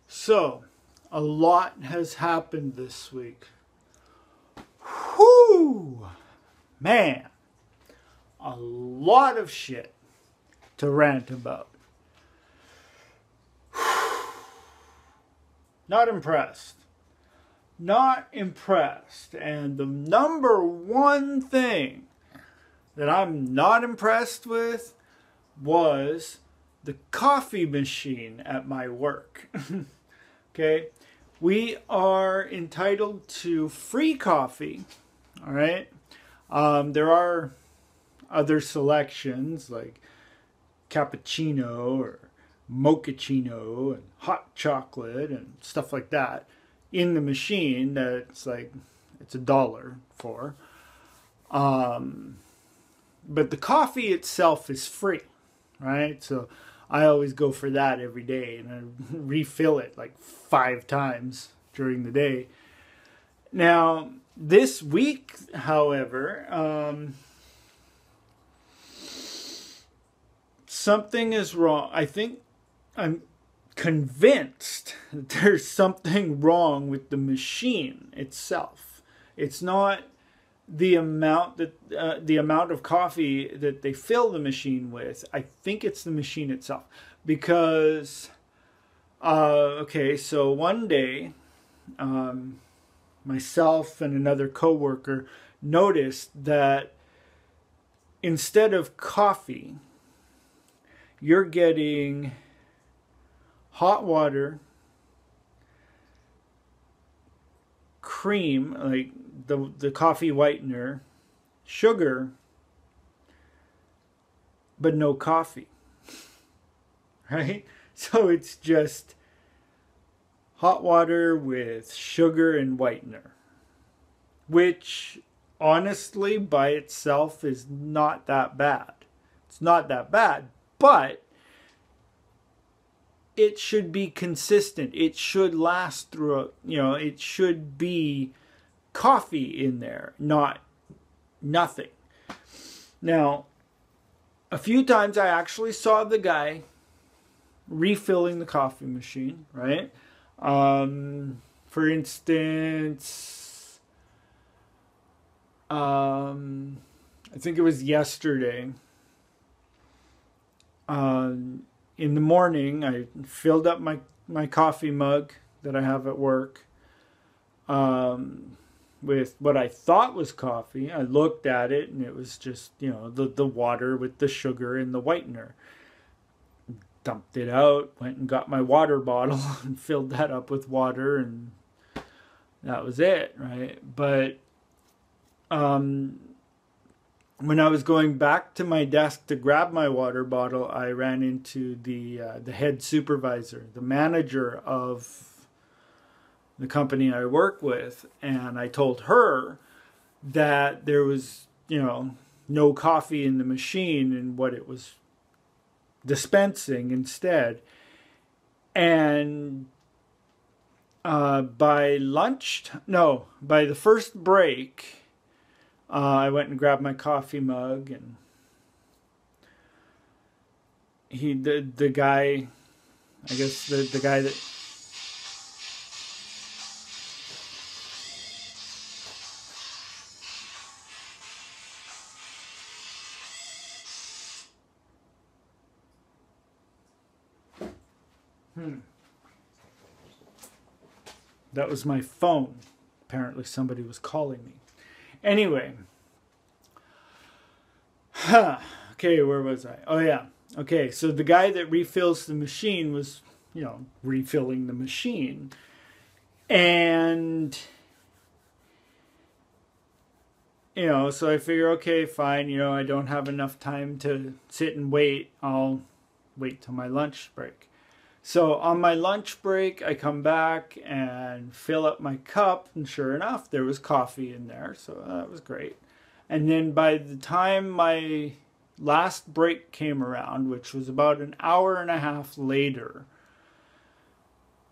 So, a lot has happened this week. Whoo! Man, a lot of shit to rant about. Not impressed. Not impressed. And the number one thing that I'm not impressed with was the coffee machine at my work. Okay, we are entitled to free coffee. All right, there are other selections like cappuccino or mochaccino and hot chocolate and stuff like that in the machine that's like it's $1 for. But the coffee itself is free, right? So I always go for that every day, and I refill it like 5 times during the day. Now, this week, however, something is wrong. I think I'm convinced that there's something wrong with the machine itself. It's not the amount of coffee that they fill the machine with. I think it's the machine itself, because okay, so one day myself and another coworker noticed that instead of coffee, you're getting hot water, cream, like the coffee whitener, sugar, but no coffee. Right? So it's just hot water with sugar and whitener, which honestly by itself is not that bad. It's not that bad, but it should be consistent. It should last throughout, it should be coffee in there, not nothing. Now, a few times I actually saw the guy refilling the coffee machine, right? For instance, I think it was yesterday. In the morning, I filled up my coffee mug that I have at work with what I thought was coffee. I looked at it and it was just, the water with the sugar and the whitener. Dumped it out, went and got my water bottle and filled that up with water, and that was it, right? But when I was going back to my desk to grab my water bottle, I ran into the head supervisor, the manager of the company I work with, and I told her that there was, no coffee in the machine and what it was dispensing instead. And by the first break, I went and grabbed my coffee mug, and the guy, I guess the guy that that was my phone. Apparently somebody was calling me. Anyway. Okay, where was I? Oh, yeah. Okay, so the guy that refills the machine was, refilling the machine. And, so I figure, okay, fine, I don't have enough time to sit and wait. I'll wait till my lunch break. So on my lunch break, I come back and fill up my cup, and sure enough, there was coffee in there, so that was great. And then by the time my last break came around, which was about an hour and a half later,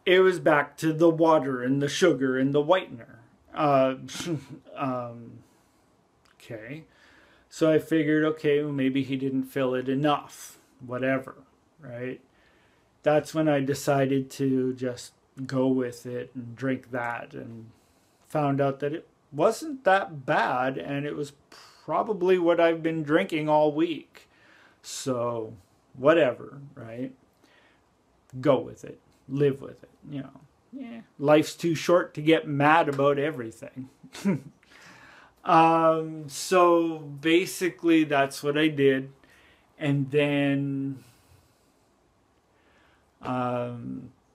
it was back to the water and the sugar and the whitener. Okay. So I figured, okay, well, maybe he didn't fill it enough, whatever, right? that's when I decided to just go with it and drink that, and found out that it wasn't that bad, and it was probably what I've been drinking all week. So, whatever, right? Go with it. Live with it, you know. Yeah, life's too short to get mad about everything. So basically that's what I did. And then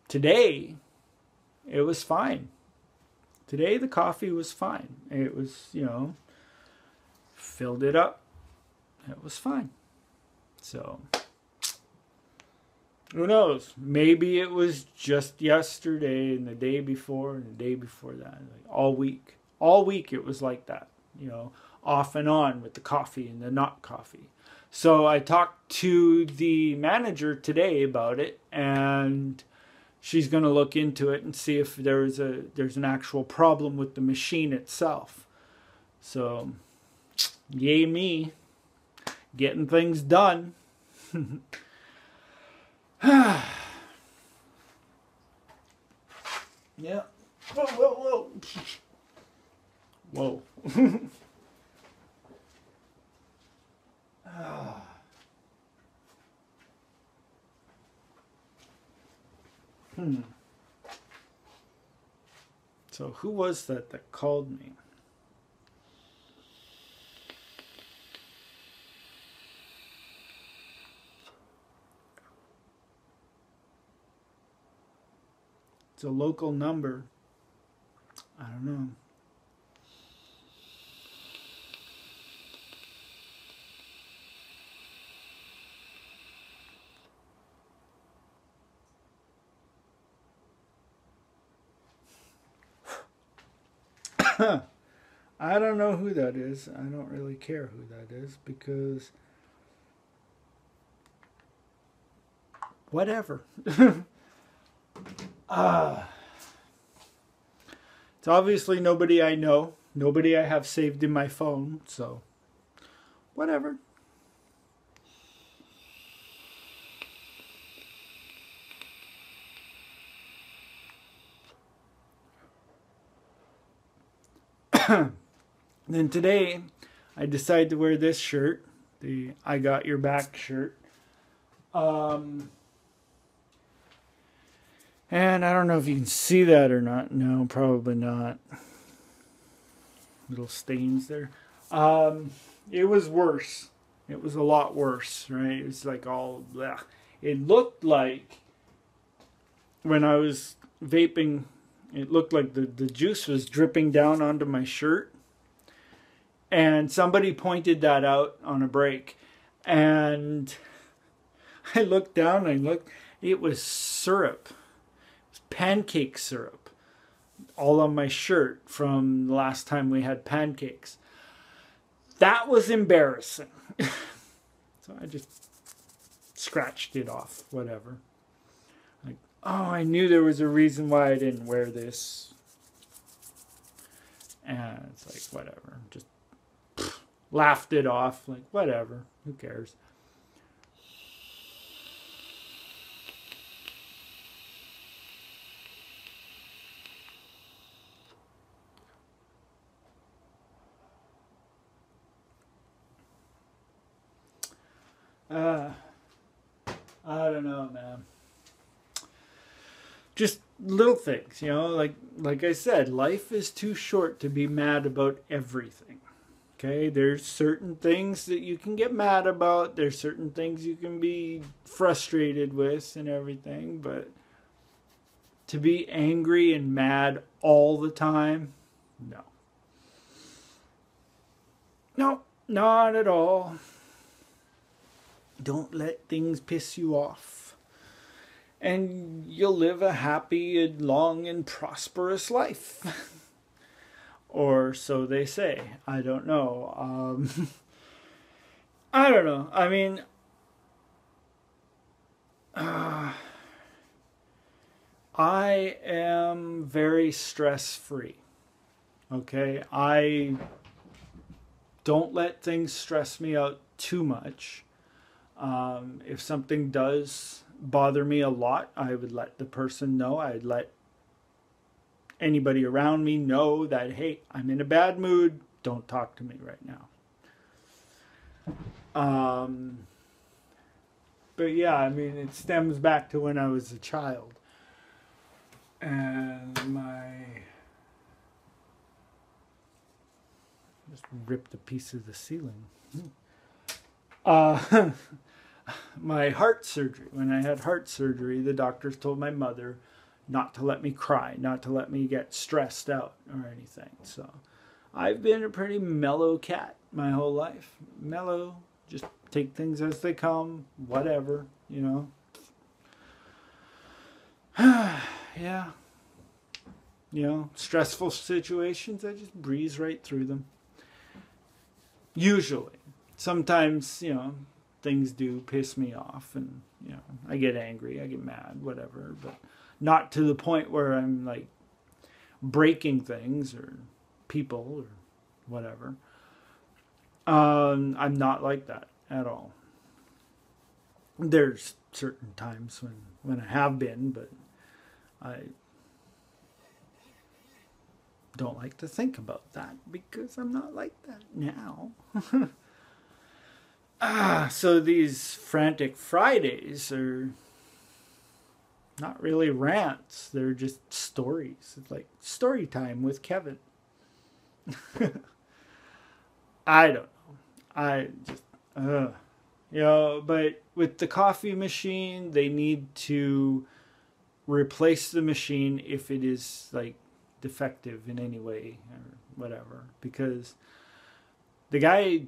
today it was fine. Today the coffee was fine. It was, you know, filled it up. It was fine. So who knows? Maybe it was just yesterday and the day before and the day before that. Like all week. All week it was like that. You know, off and on with the coffee and the not coffee. So I talked to the manager today about it, and she's going to look into it and see if there's an actual problem with the machine itself. So, yay me, getting things done. Yeah. Whoa, whoa, whoa. Whoa. So who was that called me? It's a local number. I don't know. I don't know who that is. I don't really care who that is because whatever. It's obviously nobody I know, nobody I have saved in my phone, so whatever. Then today, I decided to wear this shirt, the I Got Your Back shirt. And I don't know if you can see that or not. No, probably not. Little stains there. It was worse. It was a lot worse, right? It was like all, bleh. It looked like when I was vaping, it looked like the juice was dripping down onto my shirt. And somebody pointed that out on a break. And I looked down and it was syrup. It was pancake syrup. All on my shirt from the last time we had pancakes. That was embarrassing. So I just scratched it off, whatever. Like, oh, I knew there was a reason why I didn't wear this. And it's like, whatever. Just laughed it off. Like, whatever. Who cares? I don't know, man. Just little things, you know, like I said, life is too short to be mad about everything. Okay, there's certain things that you can get mad about, there's certain things you can be frustrated with and everything, but to be angry and mad all the time, no. No, not at all. Don't let things piss you off. And you'll live a happy and long and prosperous life. Or so they say. I don't know. I don't know. I mean, I am very stress-free. Okay? I don't let things stress me out too much. If something does bother me a lot, I would let the person know. I'd let anybody around me know that, hey, I'm in a bad mood. Don't talk to me right now. But yeah, I mean, it stems back to when I was a child. And just ripped a piece of the ceiling. My heart surgery. When I had heart surgery, the doctors told my mother not to let me cry, not to let me get stressed out or anything. So I've been a pretty mellow cat my whole life. Mellow, just take things as they come, whatever, you know. Yeah. You know, stressful situations, I just breeze right through them. Usually. Sometimes, you know, things do piss me off and, you know, I get angry, I get mad, whatever, but not to the point where I'm like breaking things or people or whatever. I'm not like that at all. There's certain times when I have been, but I don't like to think about that because I'm not like that now. So these Frantic Fridays are not really rants. They're just stories. It's like story time with Kevin. I don't know. I just, you know, but with the coffee machine, they need to replace the machine if it is like defective in any way or whatever. Because the guy,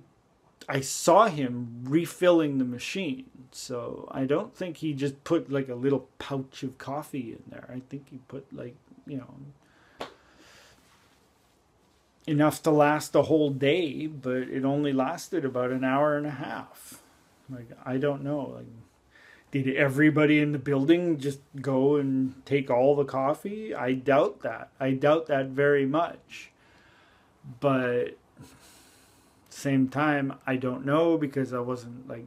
I saw him refilling the machine. So I don't think he just put like a little pouch of coffee in there. I think he put like, you know, enough to last a whole day, but it only lasted about an hour and a half. Like, I don't know. Like, did everybody in the building just go and take all the coffee? I doubt that. I doubt that very much. But same time, I don't know because I wasn't like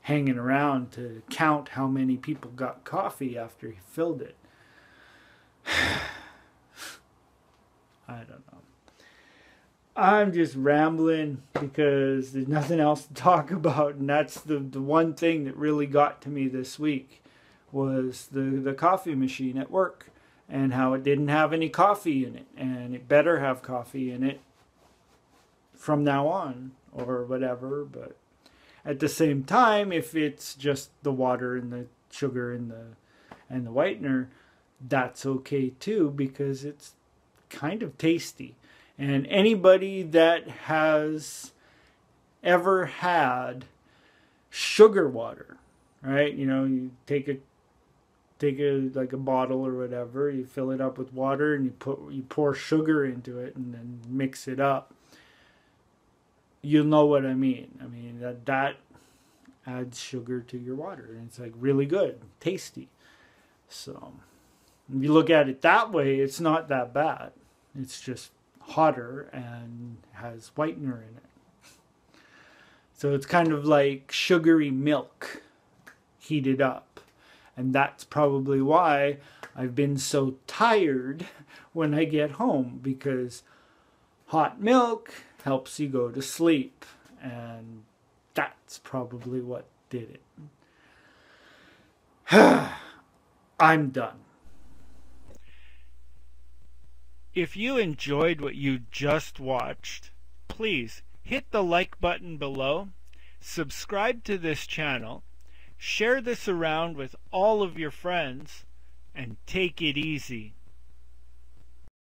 hanging around to count how many people got coffee after he filled it. I don't know. I'm just rambling because there's nothing else to talk about, and that's the one thing that really got to me this week was the coffee machine at work and how it didn't have any coffee in it, and it better have coffee in it from now on or whatever. But at the same time, if it's just the water and the sugar and the whitener, that's okay too because it's kind of tasty. And anybody that has ever had sugar water, right? You know, you take a like a bottle or whatever, you fill it up with water and you pour sugar into it and then mix it up. You'll know what I mean. I mean that adds sugar to your water and it's like really good, tasty. So if you look at it that way, it's not that bad. It's just hotter and has whitener in it. So it's kind of like sugary milk heated up. And that's probably why I've been so tired when I get home, because hot milk helps you go to sleep. And that's probably what did it. I'm done. If you enjoyed what you just watched, please hit the like button below, subscribe to this channel, share this around with all of your friends, and take it easy.